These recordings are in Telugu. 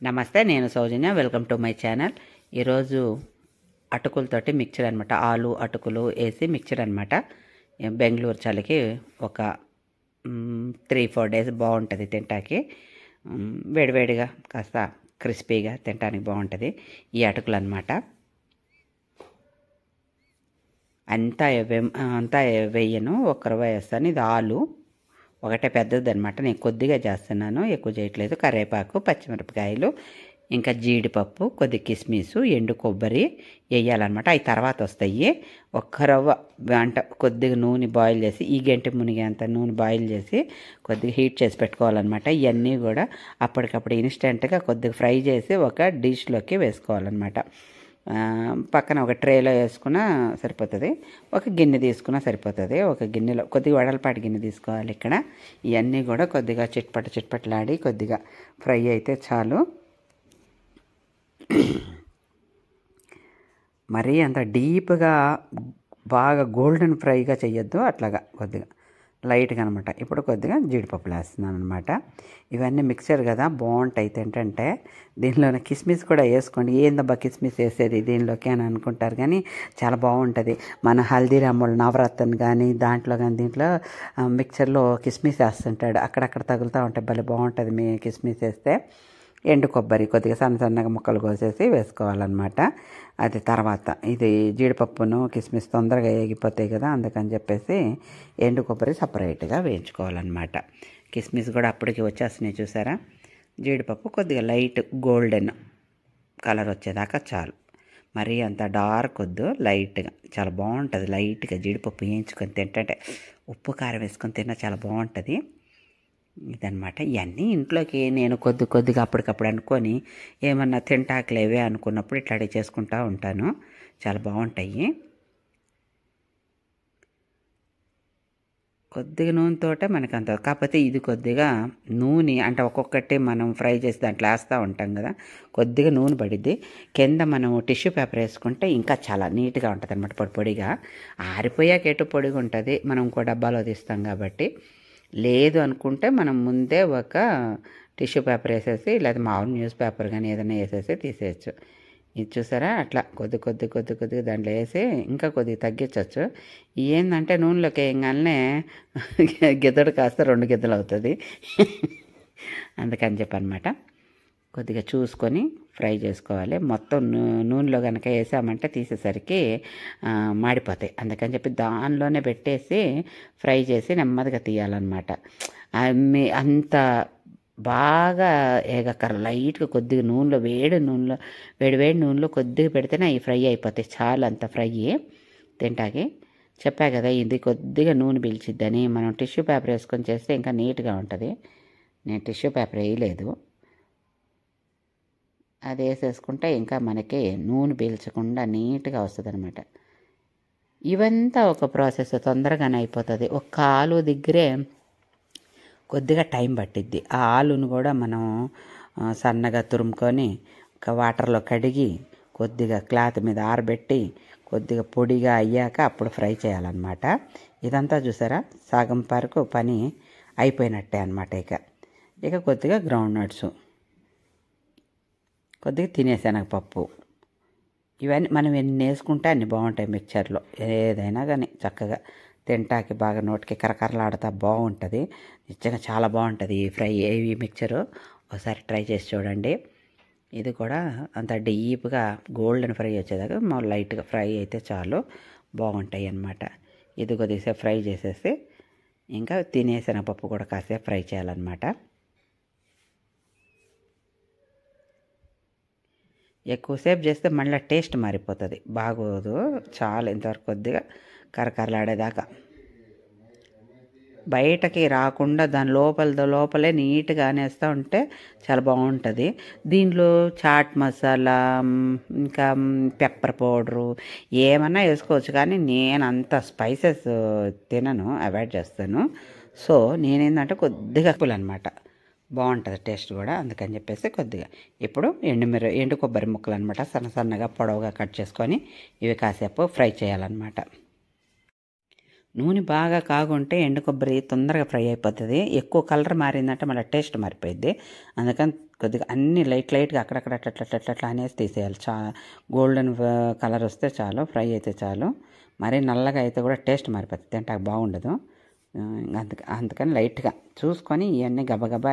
నమస్తే, నేను Sowjanya. Welcome to my channel. ఈరోజు అటుకులతోటి మిక్చర్ అనమాట. ఆలు అటుకులు వేసి మిక్చర్ అనమాట. బెంగళూరు చలికి ఒక 3-4 డేస్ బాగుంటుంది తింటానికి. వేడివేడిగా కాస్త క్రిస్పీగా తినడానికి బాగుంటుంది ఈ అటుకులు అనమాట. అంతా వేయను, ఒక్కరవ వేస్తాను. ఇది ఆలు ఒకటే పెద్దది అనమాట. నేను కొద్దిగా చేస్తున్నాను, ఎక్కువ చేయట్లేదు. కరివేపాకు, పచ్చిమిరపకాయలు, ఇంకా జీడిపప్పు, కొద్ది కిస్మిస్, ఎండు కొబ్బరి వేయాలన్నమాట. అవి తర్వాత వస్తాయి. ఒక్క రవ్వ కొద్దిగా నూనె బాయిల్ చేసి, ఈ గంటె మునిగేంత నూనె బాయిల్ చేసి కొద్దిగా హీట్ చేసి పెట్టుకోవాలన్నమాట. ఇవన్నీ కూడా అప్పటికప్పుడు ఇన్స్టెంట్గా కొద్దిగా ఫ్రై చేసి ఒక డిష్లోకి వేసుకోవాలన్నమాట. పక్కన ఒక ట్రేలో వేసుకున్నా సరిపోతుంది, ఒక గిన్నె తీసుకున్నా సరిపోతుంది. ఒక గిన్నెలో కొద్దిగా వడలపాటి గిన్నె తీసుకోవాలి. ఇక్కడ ఇవన్నీ కూడా కొద్దిగా చిట్పట్లాడి కొద్దిగా ఫ్రై అయితే చాలు. మరీ అంత డీప్గా బాగా గోల్డెన్ ఫ్రైగా చేయొద్దు, అట్లాగా కొద్దిగా లైట్గా అనమాట. ఇప్పుడు కొద్దిగా జీడిపప్పులు వేస్తున్నాను అనమాట. ఇవన్నీ మిక్చర్ కదా, బాగుంటాయి తింటుంటే. దీనిలోనే కిస్మిస్ కూడా వేసుకోండి. ఏందబ్బా కిస్మిస్ వేసేది దీనిలోకి అని అనుకుంటారు, కానీ చాలా బాగుంటుంది. మన హల్దీరాములు నవరత్న కానీ దీంట్లో మిక్చర్లో కిస్మిస్ వేస్తుంటాడు, అక్కడక్కడ తగులుతూ ఉంటాయి. భలే బాగుంటుంది మీ కిస్మిస్ వేస్తే. ఎండు కొబ్బరి కొద్దిగా సన్నగా ముక్కలు కోసేసి వేసుకోవాలన్నమాట. అది తర్వాత ఇది జీడిపప్పును కిస్మిస్ తొందరగా వేగిపోతాయి కదా, అందుకని చెప్పేసి ఎండు కొబ్బరి సపరేట్గా వేయించుకోవాలన్నమాట. కిస్మిస్ కూడా అప్పటికి వచ్చేస్తున్నాయి చూసారా. జీడిపప్పు కొద్దిగా లైట్ గోల్డెన్ కలర్ వచ్చేదాకా చాలు. మరీ అంత డార్క్ వద్దు, లైట్గా. చాలా బాగుంటుంది లైట్గా జీడిపప్పు వేయించుకొని తింటే. ఉప్పు కారం వేసుకొని తిన్నా చాలా బాగుంటుంది. ఇదనమాట. ఇవన్నీ ఇంట్లోకి నేను కొద్దిగా అప్పటికప్పుడు అనుకొని ఏమన్నా తింటాకులేవే అనుకున్నప్పుడు ఇట్లాంటివి చేసుకుంటూ ఉంటాను. చాలా బాగుంటాయి. కొద్దిగా నూనెతోటే మనకు అంత, కాకపోతే ఇది కొద్దిగా నూనె అంటే ఒక్కొక్కటి మనం ఫ్రై చేసి దాంట్లో వేస్తూ ఉంటాం కదా, కొద్దిగా నూనె పడిద్ది. కింద మనం టిష్యూ పేపర్ వేసుకుంటే ఇంకా చాలా నీట్గా ఉంటుంది అనమాట. పొడిగా ఆరిపోయాక ఎటు పొడిగా ఉంటుంది, మనం ఇంకో డబ్బాలో తీస్తాం కాబట్టి. లేదు అనుకుంటే మనం ముందే ఒక టిష్యూ పేపర్ వేసేసి, లేదా మామూలు న్యూస్ పేపర్ కానీ ఏదైనా వేసేసి తీసేయచ్చు. ఇది చూసారా, అట్లా కొద్దిగా దాంట్లో వేసి ఇంకా కొద్దిగా తగ్గించవచ్చు. ఏంటంటే నూనెలోకి వేయగానే గిద్దడు కాస్త 2 గిద్దలు అవుతుంది. అందుకని చెప్పనమాట. కొద్దిగా చూసుకొని ఫ్రై చేసుకోవాలి. మొత్తం నూనెలో కనుక వేసామంటే తీసేసరికి మాడిపోతాయి. అందుకని చెప్పి దానిలోనే పెట్టేసి ఫ్రై చేసి నెమ్మదిగా తీయాలన్నమాట. అంత బాగా ఏగక్కర లైట్గా కొద్దిగా నూనెలో వేడి నూనెలో కొద్దిగా పెడితేనే అవి ఫ్రై అయిపోతాయి. చాలా అంత ఫ్రై తింటాకి. చెప్పా కదా ఇది కొద్దిగా నూనె పీల్చిద్దని. మనం టిష్యూ పేపర్ వేసుకొని చేస్తే ఇంకా నీట్గా ఉంటుంది. నేను టిష్యూ పేపర్ వేయలేదు, అది వేసేసుకుంటే ఇంకా మనకి నూనె పీల్చకుండా నీట్గా వస్తుంది అనమాట. ఇవంతా ఒక ప్రాసెస్, తొందరగానే అయిపోతుంది. ఒక్క ఆలు దగ్గరే కొద్దిగా టైం పట్టిద్ది. ఆ ఆలును కూడా మనం సన్నగా తురుముకొని ఒక వాటర్లో కడిగి కొద్దిగా క్లాత్ మీద ఆరబెట్టి కొద్దిగా పొడిగా అయ్యాక అప్పుడు ఫ్రై చేయాలన్నమాట. ఇదంతా చూసారా, సగం వరకు పని అయిపోయినట్టే అనమాట. ఇక కొద్దిగా గ్రౌండ్ నట్స్, కొద్దిగా తినేశనగపప్పు, ఇవన్నీ మనం ఎన్ని వేసుకుంటే అన్ని బాగుంటాయి మిక్చర్లో. ఏదైనా కానీ చక్కగా తింటాకి బాగా నోటికి కరకరలాడుతూ బాగుంటుంది. నిజంగా చాలా బాగుంటుంది ఈ మిక్చరు. ఒకసారి ట్రై చేసి చూడండి. ఇది కూడా అంత డీప్గా గోల్డెన్ ఫ్రై వచ్చేదాకా లైట్గా ఫ్రై అయితే చాలు, బాగుంటాయి అన్నమాట. ఇది కొద్దిసేపు ఫ్రై చేసేసి ఇంకా తినేశనగపప్పు కూడా కాసేపు ఫ్రై చేయాలన్నమాట. ఎక్కువసేపు చేస్తే మళ్ళీ టేస్ట్ మారిపోతుంది, బాగోదు. చాలా ఇంతవరకు కొద్దిగా కరకరలాడేదాకా బయటకి రాకుండా దాని లోపలే నీట్గా అనేస్తూ ఉంటే చాలా బాగుంటుంది. దీనిలో చాట్ మసాలా, ఇంకా పెప్పర్ పౌడరు ఏమన్నా వేసుకోవచ్చు, కానీ నేను అంత స్పైసెస్ తినను, అవాయిడ్ చేస్తాను. సో నేనేంటంటే కొద్దిగా అనమాట, బాగుంటుంది టేస్ట్ కూడా. అందుకని చెప్పేసి కొద్దిగా ఇప్పుడు ఎండు కొబ్బరి ముక్కలు అనమాట, సన్నగా పొడవుగా కట్ చేసుకొని ఇవి కాసేపు ఫ్రై చేయాలన్నమాట. నూనె బాగా కాగుంటే ఎండు కొబ్బరి తొందరగా ఫ్రై అయిపోతుంది. ఎక్కువ కలర్ మారిందంటే మళ్ళీ టేస్ట్ మారిపోయింది. అందుకని కొద్దిగా అన్నీ లైట్గా అక్కడక్కడ అట్లా అనేసి తీసేయాలి. గోల్డెన్ కలర్ వస్తే చాలు, ఫ్రై అయితే చాలు. మరీ నల్లగా అయితే కూడా టేస్ట్ మారిపోతుంది, తింటే బాగుండదు. అందుకని లైట్గా చూసుకొని ఇవన్నీ గబగబా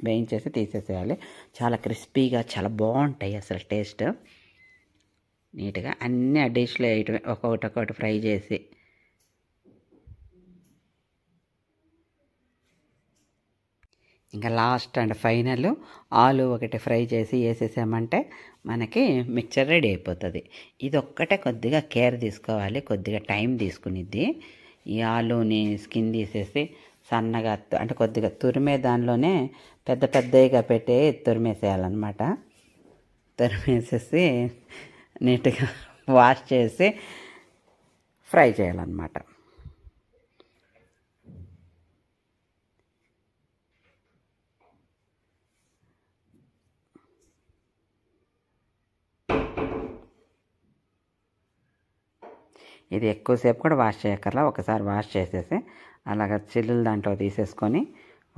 వేయించేసి తీసేసేయాలి. చాలా క్రిస్పీగా చాలా బాగుంటాయి అసలు టేస్ట్. నీట్గా అన్నీ ఆ డిష్లో వేయటమే, ఒక్కొక్కటి ఫ్రై చేసి. ఇంకా లాస్ట్ అండ్ ఫైనల్ ఆలు ఒకటి ఫ్రై చేసి వేసేసామంటే మనకి మిక్చర్ రెడీ అయిపోతుంది. ఇది ఒక్కటే కొద్దిగా కేర్ తీసుకోవాలి, కొద్దిగా టైం తీసుకునిద్ది. ఈ ఆలుని స్కిన్ తీసేసి సన్నగా అంటే కొద్దిగా తురిమే దానిలోనే పెద్దగా పెట్టి తురిమేసేయాలన్నమాట. తురిమేసేసి నీట్గా వాష్ చేసి ఫ్రై చేయాలన్నమాట. ఇది ఎక్కువసేపు కూడా వాష్ చేయక్కర్లా, ఒకసారి వాష్ చేసేసి అలాగ చిల్లులు దాంట్లో తీసేసుకొని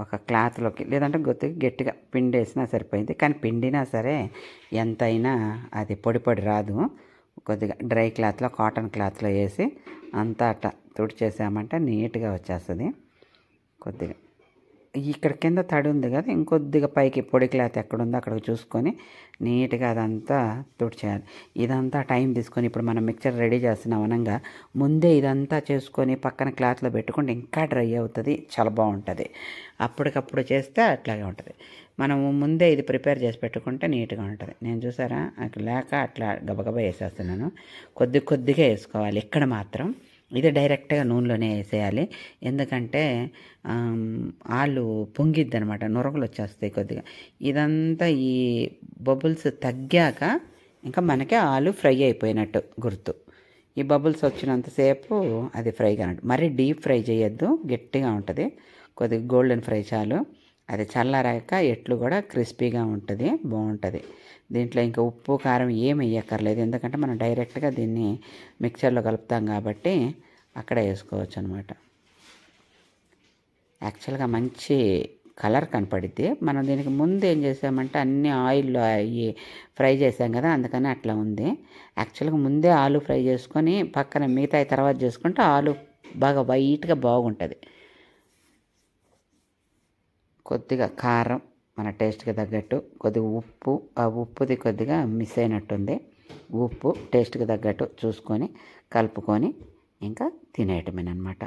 ఒక క్లాత్లోకి, లేదంటే గట్టిగా పిండేసినా సరిపోయింది. కానీ పిండినా సరే ఎంతైనా అది పొడి రాదు. కొద్దిగా డ్రై క్లాత్లో, కాటన్ క్లాత్లో వేసి అంతా అట్లా తుడిచేసామంటే నీట్గా వచ్చేస్తుంది. కొద్దిగా ఇక్కడ కింద తడి ఉంది కదా, ఇంకొద్దిగా పైకి పొడి క్లాత్ ఎక్కడుందో అక్కడికి చూసుకొని నీట్గా అదంతా తుడిచేయాలి. ఇదంతా టైం తీసుకొని ఇప్పుడు మనం మిక్చర్ రెడీ చేస్తున్నాం అనగా ముందే ఇదంతా చేసుకొని పక్కన క్లాత్లో పెట్టుకుంటే ఇంకా డ్రై అవుతుంది, చాలా బాగుంటుంది. అప్పటికప్పుడు చేస్తే అట్లాగే ఉంటుంది. మనము ముందే ఇది ప్రిపేర్ చేసి పెట్టుకుంటే నీట్గా ఉంటుంది. నేను చూసారా అట్లా లేక అట్లా గబగబా వేసేస్తున్నాను. కొద్దిగా వేసుకోవాలి ఇక్కడ మాత్రం. ఇది డైరెక్ట్గా నూనెలోనే వేసేయాలి, ఎందుకంటే ఆలు పొంగిద్ది అనమాట, నురగలు వచ్చేస్తాయి కొద్దిగా. ఇదంతా ఈ బబుల్స్ తగ్గాక ఇంకా మనకి ఆలు ఫ్రై అయిపోయినట్టు గుర్తు. ఈ బబుల్స్ వచ్చినంతసేపు అది ఫ్రై కానట్టు. మరీ డీప్ ఫ్రై చేయొద్దు, గట్టిగా ఉంటుంది. కొద్దిగా గోల్డెన్ ఫ్రై చాలు. అది చల్లారాక ఎట్లు కూడా క్రిస్పీగా ఉంటుంది, బాగుంటుంది. దీంట్లో ఇంకా ఉప్పు కారం ఏమి వేయక్కర్లేదు, ఎందుకంటే మనం డైరెక్ట్గా దీన్ని మిక్చర్లో కలుపుతాం కాబట్టి అక్కడ వేసుకోవచ్చు అనమాట. యాక్చువల్గా మంచి కలర్ కనపడిద్ది. మనం దీనికి ముందు ఏం చేసామంటే అన్ని ఆయిల్లో అవి ఫ్రై చేసాం కదా, అందుకని అట్లా ఉంది. యాక్చువల్గా ముందే ఆలు ఫ్రై చేసుకొని పక్కన మిగతా తర్వాత చేసుకుంటే ఆలు బాగా వైట్గా బాగుంటుంది. కొద్దిగా కారం మన టేస్ట్కి తగ్గట్టు, కొద్దిగా ఉప్పు, ఆ ఉప్పుది కొద్దిగా మిస్ అయినట్టుంది. ఉప్పు టేస్ట్కి తగ్గట్టు చూసుకొని కలుపుకొని ఇంకా తినేయటమేనమాట.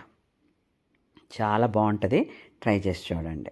చాలా బాగుంటుంది, ట్రై చేసి చూడండి.